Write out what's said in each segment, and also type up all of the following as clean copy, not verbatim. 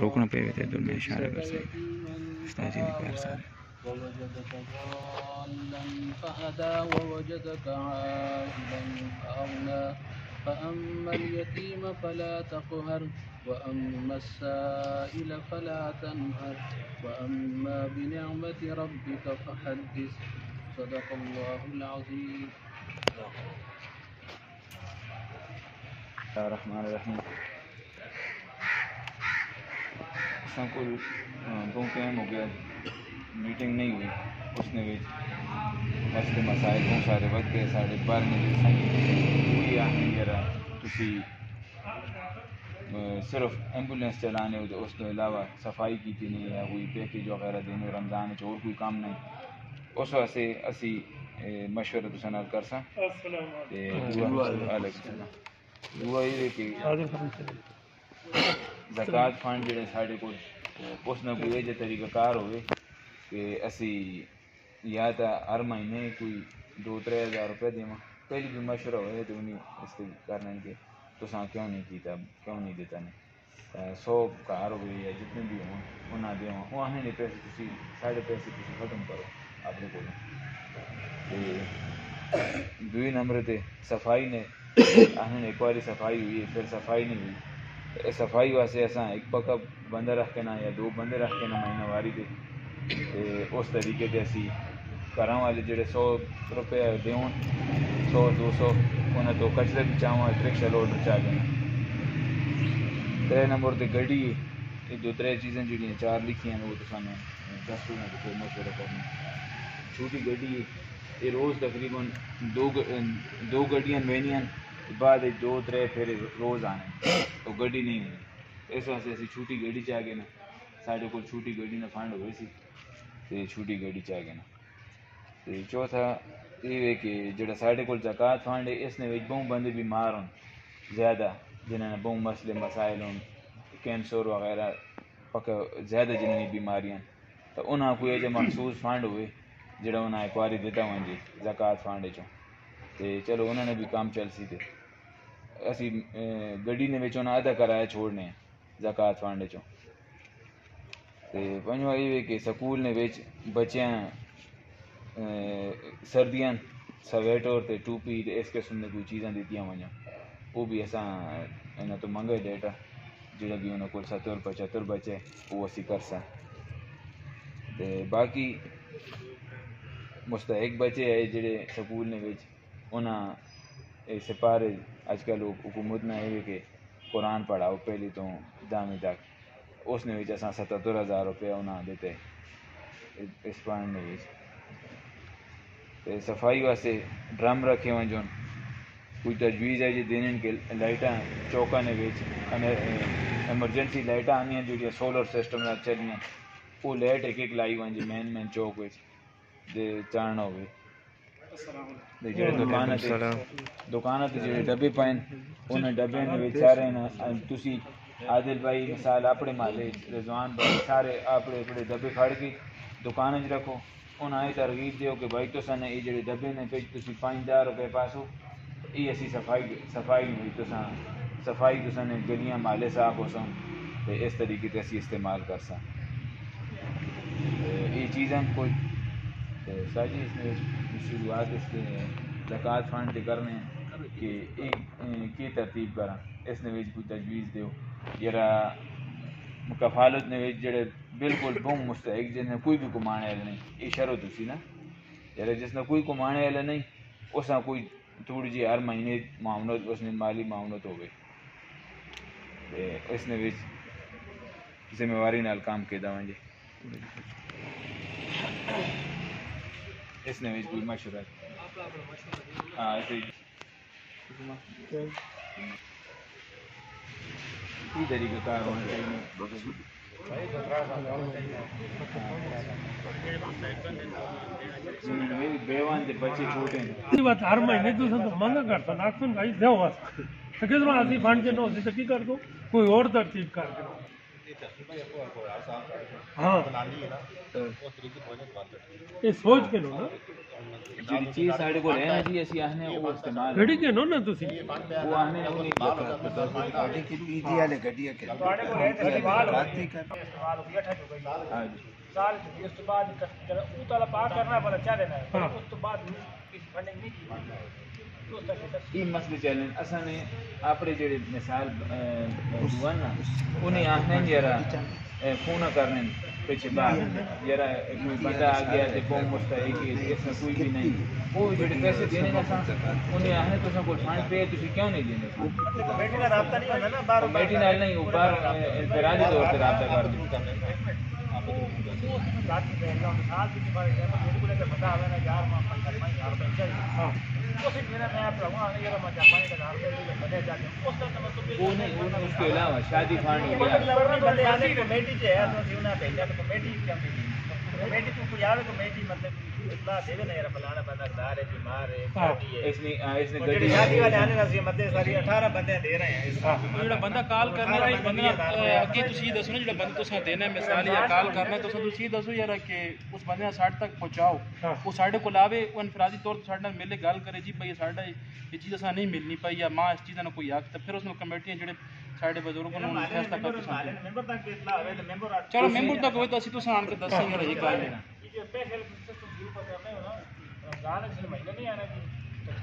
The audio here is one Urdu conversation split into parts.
روکنا پہ ہوئے دل میں اشارہ کر سکے استاد جی پیار سارے ووجدك ضالا فهدى ووجدك عائلا فأغنى فأما اليتيم فلا تقهر وأما السائل فلا تنهر وأما بنعمة ربك فحدث صدق الله العظيم. الرحمن الرحیم. اساں کو بہت ٹائم ہو گیا میٹنگ نہیں ہوئی اس نے بھی مسئلے مسائل بہت سارے وقت کے ساڑھے 12 ہوئی آخری یار تسی صرف ایمبولینس چلانے ہو تو اس کے علاوہ صفائی کی تھی نہیں یا کوئی پیکیج وغیرہ دینے رمضان اور کوئی کام نہیں اس واسطے اسی مشورہ تو سنال کر سا دعا یہ کہ زکوٰۃ فنڈ جڑے ساڑھے کو اس نے کوئی یہ طریقہ کار ہوئے کہ اسی یا تو ہر مہینے کوئی 2-3 ہزار روپے دیں پہلی بھی مشورہ ہوئے تو انہیں اس کے کرنے کے تو ساں کیوں نہیں کیتا کیوں نہیں دیتا نہیں 100 کار ہوئے یا جتنے بھی ہوں انہیں دے وہ آنے نہیں پیسے تھی ساڑھے پیسے تھی ختم کرو اپنے کو. دوئی نمبر تے صفائی نے آنے ایک باری صفائی ہوئی ہے پھر صفائی نہیں ہوئی صفائی واسطے اساں ایک پکا بندہ رکھ کے نہ یا 2 بندے رکھ کے نہ مہینہ واری دے اس طریقے سے اسی گھراں والے جڑے 100 روپے دیون 100-200 انہیں تو کچرے بھی چاہوں رکشا لوڈر چاہ دینا. 3 نمبر تے گڈی یہ 2-3 چیزیں جڑی 4 لکھی ہیں وہ تو سامنے 10 میں تو مشورہ کرنا. چھوٹی گڈی یہ روز تقریباً 2 گڈیاں وینیاں بعد 2-3 پھر روز آنے تو گڈی نہیں ہوئی اس واسطے اسی چھوٹی گڈی چاہ گئے نا ساڑھے کو چھوٹی گڈی نہ فنڈ ہوئی سی تو چھوٹی گڈی چاہ گئے نا. تو چوتھا یہ ہے کہ جڑا ساڑھے کو زکوٰۃ فنڈ ہے اس نے بہت بندے بیمار ہوں زیادہ جنہوں نے بہت مسئلے مسائل ہوں کینسر وغیرہ پکا زیادہ جنہیں بیماریاں تو انہاں کوئی ایجا مخصوص فنڈ ہوئے جڑا انہیں ایک باری دیتا ہوں جی زکوٰۃ فنڈ چوں تو چلو انہوں نے بھی کام چل سی تھے اسی گڈی نے انہیں آدھا کرایا چھوڑنے ہیں زکوٰۃ فنڈ چوں. تو پنجواں یہ ہے کہ سکول نے بچیاں سردیاں سویٹر تے ٹوپی اس قسم نے کوئی چیزاں دیتی ہیں وہ بھی اساں انہیں تو منگے ڈیٹا جڑا بھی انہوں کو 70-75 بچے وہ اسی کر سا. باقی مستحق بچے ہے جڑے سکول نے انہاں سپارے اج کل حکومت نے یہ کہ قرآن پڑھاؤ پہلی تو 10ویں تک اس نے اساں 77,000 روپیہ انہاں دیتے اس پڑھنے میں. صفائی واسطے ڈرم رکھے ہوئے جو کوئی تجویز ہے جی دینے کے لائٹاں چوکا نے ایمرجنسی لائٹاں آنی ہیں جو سولر سسٹم میں چلیاں وہ لائٹ ایک لائی ہوئی جی مین چوک دے چڑھنا ہوئے جڑے دکانوں تے جڑے ڈبے پائن انہیں ڈبے نے سارے تسی عادل بھائی مثال اپنے محلے رضوان بھائی سارے اپنے ڈبے پھڑ کے دکانیں رکھو انہیں آئی ترغیب دیو کہ بھائی تو نے یہ جڑے ڈبے نے پہ تسی 5,000 روپے پاسو یہ اسی صفائی ہوئی تو صفائی تو نے گلیاں محلے صاف ہو سن تو اس طریقے سے اسی استعمال کر سا. یہ چیزیں کوئی ساجی اس نے شروعات اس کے زکوٰۃ فنڈ کے کرنے ہیں کہ کی ترتیب کرا اس نے کوئی تجویز دیو جرا کفالت نے جڑے بالکل بہت مستحق جن نے کوئی بھی کمانے والا نہیں یہ شرط اسی نا جرا جس نے کوئی کمانے والا نہیں اس نے کوئی تھوڑی جی ہر مہینے معاونت اس نے مالی معاونت ہو گئی اس نے ذمہ واری نال کام کیدا ہوں جی اس نے کوئی مشورہ ہاں ایسے یہ طریقہ کار ہونا چاہیے بیوان کے بچے چھوٹے ہیں ہر مہینے تو مانگا کرتا ناکسن بھائی دیو واسطے فنڈ کے نو کی کر دو کوئی اور ترتیب کر دو ہاں یہ سوچ کے لو نا جی چیز ساڑھے کو رہنا جی اسی آہنے وہ استعمال گھڑی کے لو نا تسی وہ آہنے وہ نہیں گاڑی کی ایجی والے گڈی کے سال اس تو بعد او تعالی پاک کرنا بڑا چاہ دینا ہے اس تو بعد فنڈنگ نہیں کی یہ مسئلے چلیں اصل نے اپنے جڑے مثال ہوا نا انہیں آہنے جرا فون کرنے پیچھے بعد جرا کوئی بندہ آ گیا تو قوم مستحق ہے اس میں کوئی بھی نہیں وہ جڑے پیسے دینے کا سا انہیں آہنے تو کوئی فنڈ پہ تھی کیوں نہیں دینے کمیٹی کا رابطہ نہیں ہونا نا باہر کمیٹی نال نہیں اوپر انفرادی طور پہ رابطہ کر دیں سال کی بار بالکل ایک بندہ آوے نا یار میں 50,000 روپے چاہیے ہاں اس میرا میں آپ رہوں اگر میں جاپانی کا نام بندے جا کے اس کا مطلب وہ نہیں اس کے علاوہ شادی فنڈ ہو گیا بندے آنے کمیٹی سے ہے تو انہیں بھیجا تو کمیٹی کیا کمیٹی تو کوئی آوے کمیٹی مطلب اطلاع دے نا یار فلانا بندہ دار ہے بیمار ہے شادی ہے اس نے گڈی شادی والے آنے نا مدد ساری 18 بندے دے رہے ہیں جڑا بندہ کال کرنا ہے بندہ اگے تسی دسو نا جڑا بندہ تساں دینا ہے مثال یا کال کرنا ہے تسی دسو یار کہ اس بندے نے ساڈے تک پہنچاؤ وہ ساڈے کول آوے وہ انفرادی طور تے ساڈے نال ملے گل کرے جی بھائی ساڈا یہ چیز اساں نہیں ملنی پئی یا ماں اس چیز دا کوئی حق تے پھر اس نوں کمیٹیاں جڑے ساڈے بزرگوں نے فیصلہ کر کے ممبر تک اطلاع ہوے تو ممبر چلو ممبر تک ہوئے تو اسی تساں آن کے دسیں یار یہ گل ہے یہ پیسے سسٹم شروع کرنا ہے نا رمضان اس مہینے نہیں آنا جی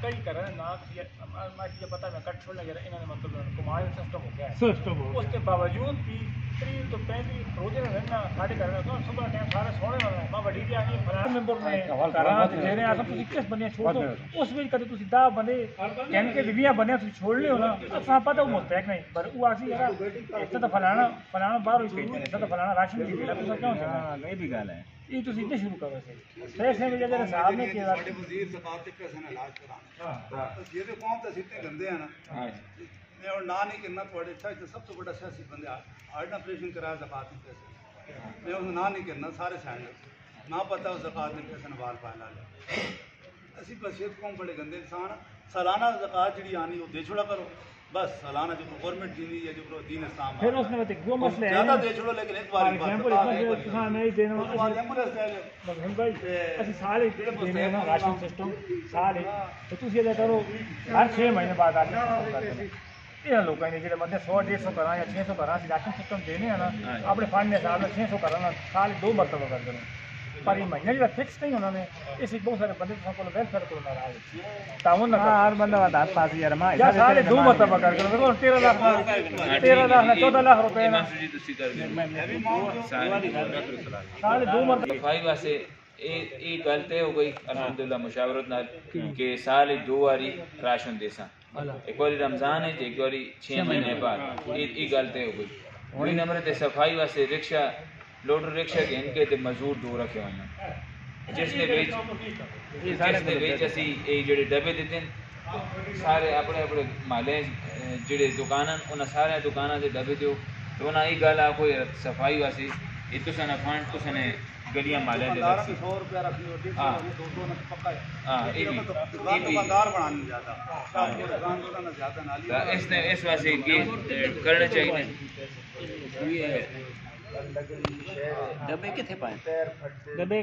کئی کریں نا یہ پتہ میں کٹ چھوڑ لگا انہوں نے مطلب کمائل سسٹم ہو گیا ہے سسٹم ہو اس کے باوجود بھی 30 تو 35 روزے میں رہنا ساڑھے گھر میں صبح ٹائم سارے سونے والا میں بڑی بھی آنی فلاں ممبر نے کرانا دے رہے ہیں تسی کس بندے چھوڑ دو اس وچ کدے تسی 10 بندے کہن کے بیویاں بندے تسی چھوڑ لے ہو نا اساں پتہ وہ مستحق نہیں پر وہ آسی یار ایک تو فلانا باہر ہی بھیجنا ہے تو فلانا راشن دی دینا تساں کیوں چاہنا یہ بھی گل ہے یہ تسی اتنے شروع کرو سے پیسے میں جڑے صاحب نے کیا وزیر زکات کے پیسے نہ علاج کرانا یہ تو قوم تے اتنے گندے ہیں نا ہاں میں اور نہ نہیں کرنا تھوڑے اچھا سب تو بڑا سیاسی بندے ہارٹ آپریشن کرایا زکات کے پیسے میں انہیں نہ نہیں کرنا سارے سائن نہ پتہ ہو زکات کے پیسے نوال پالا لے اسی بصیرت قوم بڑے گندے انسان سالانہ زکات جڑی آنی وہ دے چھوڑا کرو بس سالانہ جو گورنمنٹ دینی یا جو دین اسلام پھر اس میں وہ مسئلہ ہے زیادہ دے چھوڑو لیکن ایک بار ایگزامپل ہاں نہیں دینا ہم بھائی اسی سال دینے نا راشن سسٹم سال تو تسی یہ کرو ہر 6 مہینے بعد راشن یہ لوگوں نے جڑے بندے 100-150 کرا یا 600 کرا راشن سسٹم دینے ہیں نا اپنے فنڈ کے حساب سے 600 کرنا سال 2 مرتبہ کر دینا پر یہ مہینہ جو فکس نہیں ہونا نے اس بہت سارے بندے کو ویلفیئر کو ناراض تعاون نہ ہر بندہ ہاتھ پاس یار ماں یا سال 2 مرتبہ کر کے 13 لاکھ 14 لاکھ روپے جی تسی کر دیں سال 2 مرتبہ صفائی واسطے یہ گل طے ہو گئی الحمدللہ مشاورت نال کہ سال 2 واری راشن دیساں ایک باری رمضان ہے ایک باری 6 مہینے بعد یہ گل طے ہو گئی وہی نمبر تے صفائی واسطے رکشا لوڈر رکشا کے ان کے تے مزدور دو رکھے ہوئے جس نے بیچ اسی جڑے ڈبے دیتے ہیں سارے اپنے اپنے محلے جڑے دکاناں انہاں سارے دکاناں دے ڈبے دیو تو انہاں یہ گل آکو صفائی واسطے یہ تساں نہ فنڈ تساں نے گلیاں محلے دے 100 روپیہ رکھ لو 200 نہ پکا ہے ہاں یہ بھی دکاندار بنانے زیادہ دکاندار نہ زیادہ نالی اس واسطے یہ کرنا چاہیے ڈبے کتنے پائیں ڈبے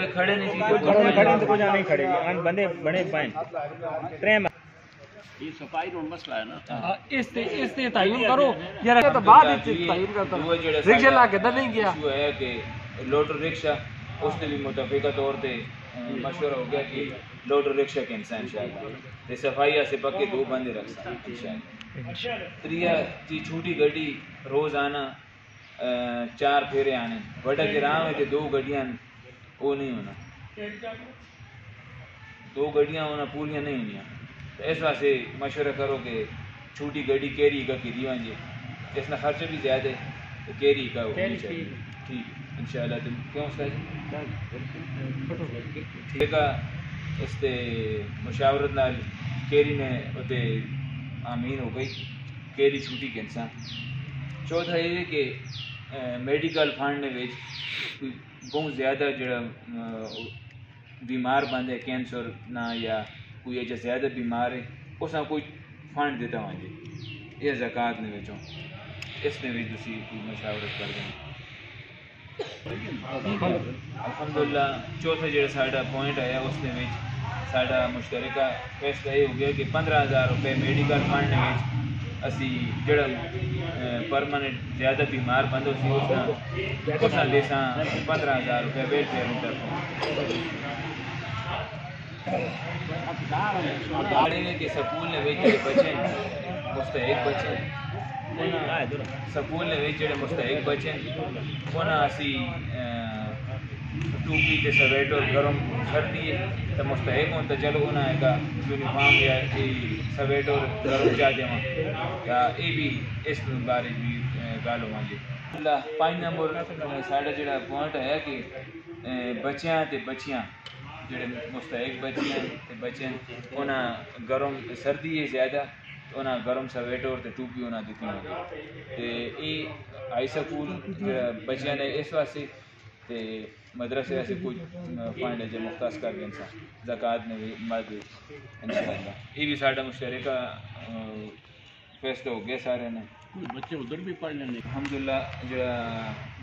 کھڑے نہیں کھڑے بندے بڑے پائیں یہ صفائی روڈ مسئلہ ہے نا اس سے تعین کرو یار تو بعد تعین کرتا رکشا لا کے نہیں گیا ہے کہ لوڈر رکشا اس نے بھی متفقہ طور پہ مشورہ ہو گیا کہ لوڈر رکشا کے انسان شاید صفائی سے پکے 2 بندے رکھ سکتے شاید تریا جی چھوٹی گڈی روز آنا 4 پھیرے آنے بڑا گرام ہے کہ 2 گڈیاں وہ نہیں ہونا 2 گڈیاں ہونا پوریاں نہیں ہونیاں تو اس واسطے مشورہ کرو کہ چھوٹی گڈی کیری کا کی دیوان جی اس میں خرچہ بھی زیادہ ہے تو کیری کا ہونی چاہیے ٹھیک انشاءاللہ تم کیوں استاد ٹھیک ہے اس تے مشاورت نال کیری نے تے آمین ہو گئی کیری چھوٹی کے انسان چوتھا یہ ہے کہ میڈیکل فنڈ نے بہت زیادہ جڑا بیمار بند ہے کینسر نہ یا کوئی ایجا زیادہ بیمار ہے اس کوئی فنڈ دیتا ہوں جی یہ زکات نے اس نے بھی تسی کوئی مشاورت کر دیں. الحمدللہ چوتھا جڑا ساڈا پوائنٹ آیا اس نے ساڈا مشترکہ فیصلہ یہ ہو گیا کہ 15,000 روپے میڈیکل فنڈ اسی جڑا پرماننٹ زیادہ بیمار بندہ سی اس نہ دیساں 15,000 روپے ویلفیئر کی طرف کہ سکول نے جڑے بچے مستحق بچے سکول نے جڑے مستحق بچے انہاں اسی ٹوپی تے سویٹر گرم سردی تو مستحق ہوں تو چلو انہاں ایک یونیفارم یا سویٹر گرم چاہ دیواں یا یہ بھی اس بارے بھی گل ہوا جی. 5 نمبر ساڈا جڑا پوائنٹ ہے کہ بچیاں تے بچیاں جڑے مستحق بچیاں تے بچے انہاں گرم سردی ہے زیادہ انہاں گرم سویٹر تے ٹوپی انہاں دیتی ہوئی تے یہ ہائی سکول بچیاں نے اس واسطے تے مدرسے سے کچھ فنڈ جو مختص کر دیں زکوٰۃ میں بھی مد انشاءاللہ. یہ بھی ساڈا مشترکہ فیصلہ ہو گیا سارے نے. بچے ادھر بھی پڑھ لیں. الحمدللہ جڑا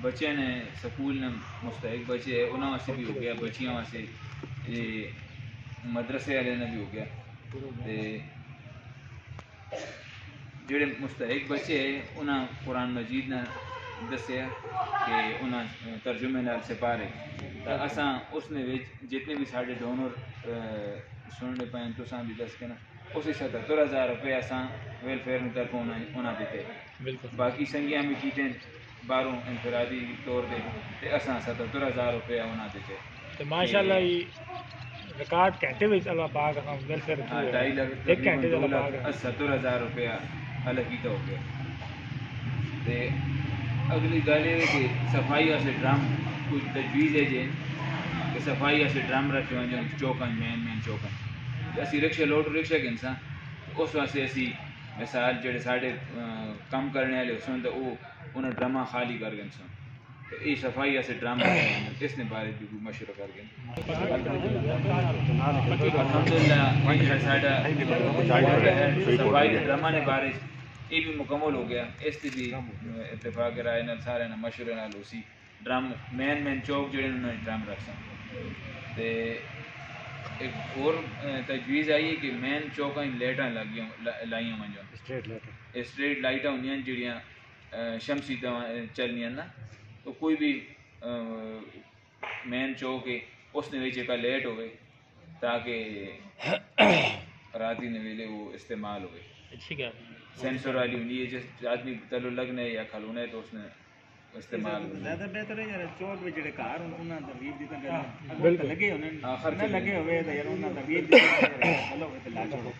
بچے نے سکول نے مستحق بچے انہوں واسطے بھی ہو گیا بچیاں واسطے مدرسے والے نے بھی ہو گیا تے جڑے مستحق بچے انہاں قرآن مجید نے دسیا کہ انہاں ترجمے نال سپارے تو اساں اس نے جتنے بھی ساڈے ڈونر سننے پائیں تو بھی دس کے نا اسی 77,000 روپے اساں ویلفیئر کی طرف انہاں دیتے. باقی سنگیاں بھی کیتے باہروں انفرادی طور پہ اساں 77,000 روپے انہاں دیتے. تو ماشاءاللہ یہ ریکارڈ گھنٹے میں اللہ پاک ویلفیئر 2.5 گھنٹے 2,70,000 روپیہ الگ کیتا ہو گیا. تے اگلی گل یہ کہ صفائی واسطے ڈرم کچھ تجویز ہے جی کہ صفائی واسطے ڈرم رکھے ہوئے ہیں چوکن مین چوکن اسی رکشے لوڈ رکشے گنساں اس واسطے اسی مثال جڑے ساڈے کم کرنے والے سن تو وہ انہیں ڈرما خالی کر گئے سن یہ صفائی واسطے ڈرم اس نے بارے بھی مشورہ کر گئے. الحمدللہ ساڈا صفائی ڈرما نے بارے یہ بھی مکمل ہو گیا. اس کی بھی اتفاق رائے نال سارے مشورے نال ہو سی ڈرم مین چوک جڑے انہوں نے ڈرم رکھ سن. تے ایک اور تجویز آئی ہے کہ مین چوکاں لائٹاں لائیاں ونجن اسٹریٹ لائٹاں ہوندیاں جڑیاں شمسی چلنیاں نا تو کوئی بھی مین چوک ہے اس نے ایک لیٹ ہوئے تاکہ راتی نے ویلے وہ استعمال ہوئے. سینسر والی ہوئی ہے جس آدمی تلو لگنا ہے یا کھلونا ہے تو اس نے استعمال زیادہ بہتر ہے یار چوک وچ جڑے گھر انہاں دا ویب دی تے لگے ہونے نہ لگے ہوئے تے یار انہاں دا ویب دی چلو تے لا چھوڑو.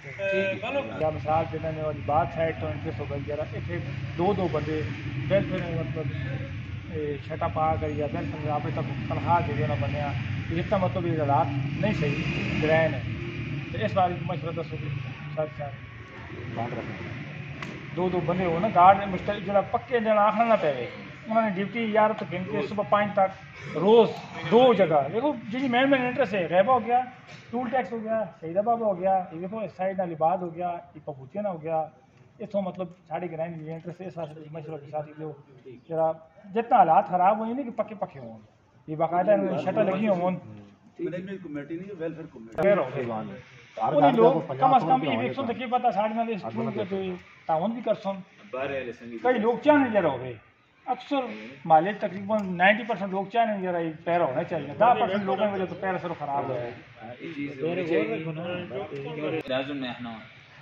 یا مثال دینا نے والی بات سائڈ تو انٹرسٹ ہو گئی ذرا ایتھے دو بندے ویلفیئر مطلب چھٹا پا کر یا ویلفیئر آپ تک تنخواہ دے دینا بنیا اتنا مطلب یہ حالات نہیں صحیح گرین ہے. تو اس بارے مشورہ دسو ساتھ بات رکھیں دو بندے ہو نا گارڈ مشترک جڑا پکے جنا آخر نہ پے انہوں نے ڈیوٹی 11 تو گن کے صبح 5 تک روز 2 جگہ دیکھو جی مین انٹرسٹ ہے غیبہ ہو گیا ٹول ٹیکس ہو گیا سیدہ بابا ہو گیا یہ دیکھو اس سائڈ نال عباد ہو گیا یہ پپوچینا ہو گیا اتوں مطلب ساڑی گرائن انٹرسٹ اس واسطے مشورہ کے ساتھ جو ذرا جتنا حالات خراب ہوئے نہیں کہ پکے ہوں یہ باقاعدہ شٹر لگی ہوں مینجمنٹ کمیٹی نہیں ویلفیئر کمیٹی لوگ کم از کم یہ دیکھو تو پتا ساڑی نال اسکول کے تعاون بھی کر سن کئی لوگ چاہنے جرا ہوئے اکثر مالے تقریباً 90% لوگ چاہنے جرا پیرا ہونا چاہیے 10% لوگوں کی وجہ تو پیر سر خراب ہوا ہے. لازم میں آنا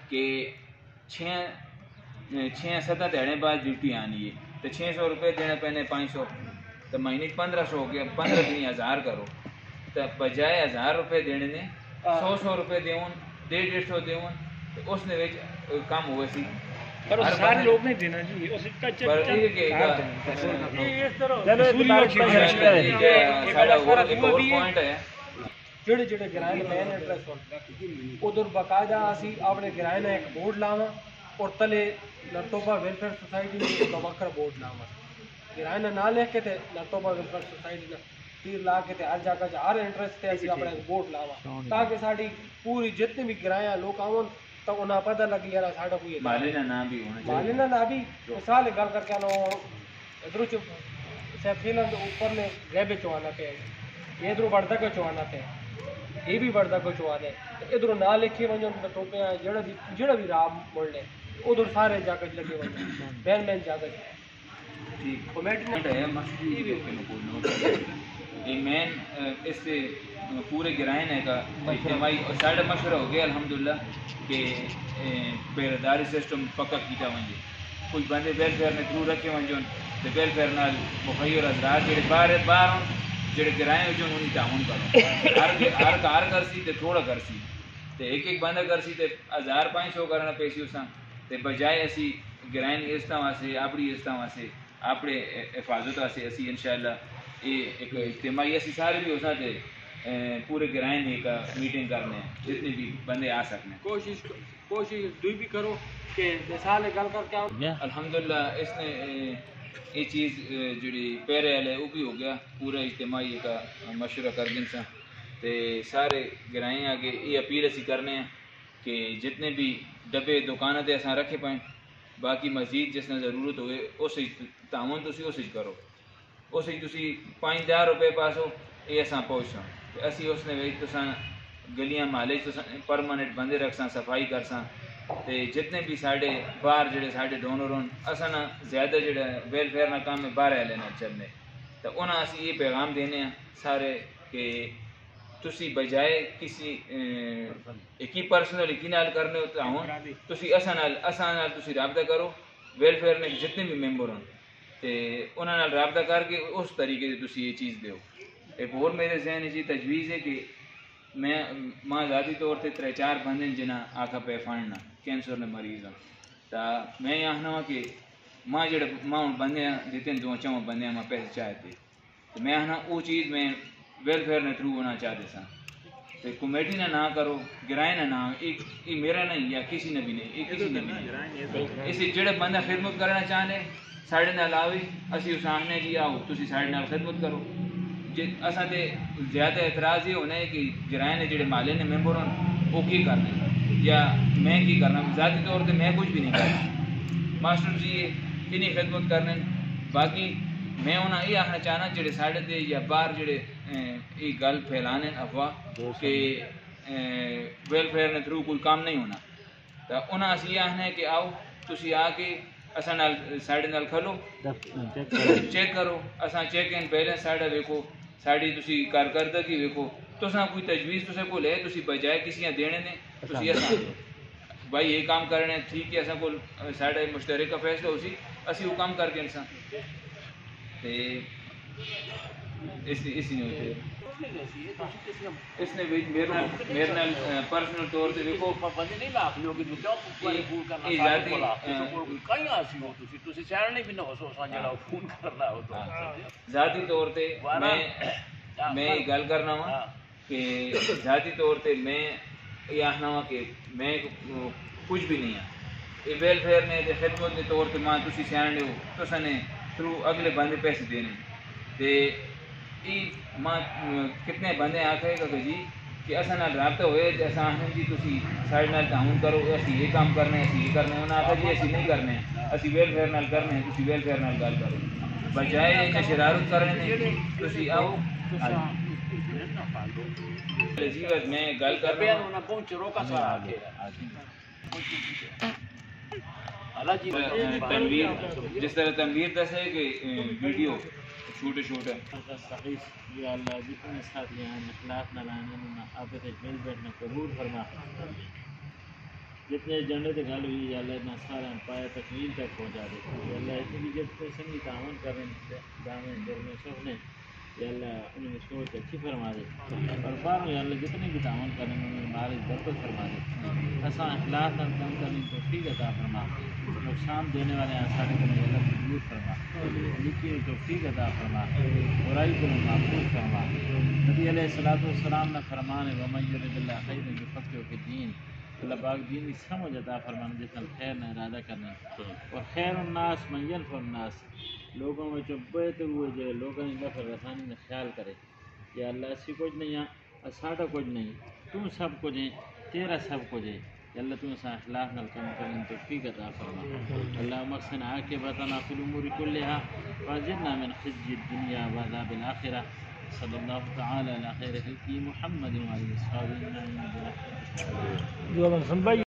کہ 6-7 دینے بعد ڈیوٹی آنی ہے تو 600 روپے دینے پہنے 500 تو مہینے 1500 ہو گیا 15 دن 1000 کرو تو بجائے 1000 روپے دینے نے 100 روپے دیون 150 دیون تو اس نے کم ہوئے سی پر سارے لوگ نہیں دینا جی اس کا جڑے جڑے گرائے مین ایڈریس ادھر باقاعدہ اسی اپنے گرائے نے ایک بورڈ لاواں اور تلے لرتوبہ ویلفیئر سوسائٹی نے وکر بورڈ لاواں گرائے نے نہ لکھ کے تے لرتوبہ ویلفیئر سوسائٹی نے تیر لا کے تے ہر جگہ ہر انٹرسٹ تے اسی اپنے بورڈ لاواں تاکہ ساڈی پوری جتنی بھی گرائیں لوگ آون تو انہیں پتہ لگی یار ساڈا کوئی مالے کا نام بھی ہونا چاہیے. مالے نہ بھی مثال گل کر کے ادھر سیفیل اوپر نے ریب چوانا پہ یہ ادھر بڑھتا کو چوانا پہ یہ بھی بڑھتا کو چوا دے ادھر نہ لکھی ونجو ٹوپے جڑا بھی راہ مڑ لے ادھر سارے جاگج لگے ونجو بین بین جاگج کمیٹی ہے مسجد یہ مین اس سے پورے گرائن ہے کا اجتماعی ساڈا مشورہ ہو گیا الحمدللہ کہ پیرداری سسٹم پکا کیتا ونجے کچھ بندے ویلفیئر نے تھرو رکھے ونجون تو ویلفیئر نال مخیر حضرات جڑے باہر ہوں جڑے گرائیں ہوجون انہیں تعاون کرو ہر کرسی تے تھوڑا کرسی تے ایک بندہ کرسی تے 1500 کرنا پیسی اساں تے بجائے اسی گرائن عزتاں واسطے اپنی عزتاں واسطے اپنے حفاظت واسطے اسی انشاءاللہ یہ ایک اجتماعی اسی سارے بھی اساں تے پورے گرائن ایک میٹنگ کرنے ہیں جتنے بھی بندے آ سکنے کوشش دوئی بھی کرو کہ مثال گل کر کے الحمدللہ اس نے یہ چیز جڑی پیرے والے وہ بھی ہو گیا پورا اجتماعی کا مشورہ کر دیں سا تے سارے گرائیں آگے یہ اپیل اسی کرنے ہیں کہ جتنے بھی ڈبے دکانوں تے اساں رکھے پائیں باقی مزید جس نے ضرورت ہوئے اس تعاون تسی اس کرو اس تسی 5-10 روپے پاسو یہ اساں پہنچاں اسی اس نے تساں گلیاں محلے پرماننٹ بندے رکھساں صفائی کرساں تے جتنے بھی ساڈے باہر جڑے ساڈے ڈونر ہون اساں نہ زیادہ جڑا ویلفیئر نہ کام ہے باہر والے نہ چلنے تو انہاں اسی یہ پیغام دینے ہیں سارے کہ تسی بجائے کسی ایک ہی پرسنل ایک ہی نال کرنے ہوتا ہوں تسی اساں نال تسی رابطہ کرو ویلفیئر نے جتنے بھی ممبر ہوں تے انہاں نال رابطہ کر کے اس طریقے سے تسی یہ چیز دیو. ایک اور میرے ذہن چی تجویز ہے کہ میں ذاتی طور تے 3-4 بندے جنہاں آکھا پہ فانڈنا کینسر نے مریض ہوں تا میں یہ آخنا کہ ماں جڑے ماں بندے دیتے ہیں 2-4 بندے میں پیسے چاہتے تو میں آخنا وہ چیز میں ویلفیئر نے تھرو ہونا چاہتے سا تو کمیٹی نہ کرو گرائے نہ یہ میرا نہیں یا کسی نے بھی نہیں یہ کسی نے بھی نہیں اس جڑے بندہ خدمت کرنا چاہنے ساڑھے نال آوی اسی اس آخنے جی آؤ تسی ساڑھے نال خدمت کرو اساں تے زیادہ اعتراض یہ ہونا ہے کہ گرائے نے جڑے محلے نے ممبر ہوں وہ کی کرنا یا میں کی کرنا ذاتی طور پہ میں کچھ بھی نہیں کرنا ماسٹر جی انہیں خدمت کرنے باقی میں انہیں یہ آخنا چاہنا جڑے ساڑھے تے یا باہر جڑے یہ گل پھیلانے افواہ کہ ویلفیئر نے تھرو کوئی کام نہیں ہونا تو انہیں اسی یہ آخنا ہے کہ آؤ تسی آ کے اساں نال ساڑھے نال کھلو چیک کرو اساں چیک ان بیلنس ساڑھا ویکھو ساڑی تسی کارکردگی ویکھو تساں کوئی تجویز تسے کو لے تسی بجائے کسی دینے نے تسی اساں بھائی یہ کام کرنے ٹھیک ہے اساں کو ساڑھا مشترکہ فیصلہ ہو سی اسی وہ کام کر کے انسان تے اسی نہیں ہوتے اس نے میرے نال پرسنل طور سے دیکھو ذاتی طور پہ میں یہ گل کرنا وا کہ ذاتی طور پہ میں یہ آخنا وا کہ میں کچھ بھی نہیں ہاں یہ ویلفیئر نے خدمت کے طور پہ ماں تسی سیانے ہو تو نے تھرو اگلے بندے پیسے دینے تے ماں کتنے بندے آخے گا کہ جی کہ اصل نال رابطہ ہوئے تو اصل آخر جی تھی ساڑھے نال تعاون کرو اسی یہ کام کرنے اسی یہ کرنے انہیں آخر جی اسی نہیں کرنے اسی ویلفیئر نال کرنے تھی ویلفیئر نال گل کرو بجائے کہ شرارت کرنے تھی آؤ میں گل کر رہا تنویر جس طرح تنویر دسے کہ ویڈیو چھوٹے یا اللہ جتنے ساتھی ہیں اخلاق نہ لانے آپ مل بیٹھنا قبول فرما جتنے ایجنڈے سے گل ہوئی یا اللہ اتنا سارا پایا تکمیل تک پہنچا دے یا اللہ اتنی جب سنگی تعاون کر رہے ہیں دامیں جرمیں سب نے یا اللہ انہیں سوچ اچھی فرما دے اور بار یا اللہ جتنے بھی تعاون کریں انہیں مالک برکت فرما دے ایسا اخلاق نہ کم کرنے تو ٹھیک عطا فرما نقصان دینے والے آسانی کو اللہ مجبور فرما لکھی تو ٹھیک عطا فرما برائی کو محفوظ فرما نبی علیہ السلام نے فرمان ومن یرد اللہ خیر یفقہہ فی الدین اللہ پاک دین کی سمجھ عطا فرمانا جس میں خیر نہ ارادہ کرنا اور خیر الناس من ینفع الناس لوگوں میں جو بہتر ہوئے جو لوگوں نے نفع رسانی میں خیال کرے یا اللہ اسی کچھ نہیں ہے ساڈا کچھ نہیں تو سب کچھ ہے تیرا سب کچھ ہے اللہ تم سے اخلاق نال کم کرنے توفیق عطا فرما اللهم احسن عاقبتنا في الامور كلها واجرنا من خزي الدنيا وعذاب الاخره صلی اللہ تعالی علی خیر خلقی محمد وعلی اصحابہ اجمعین.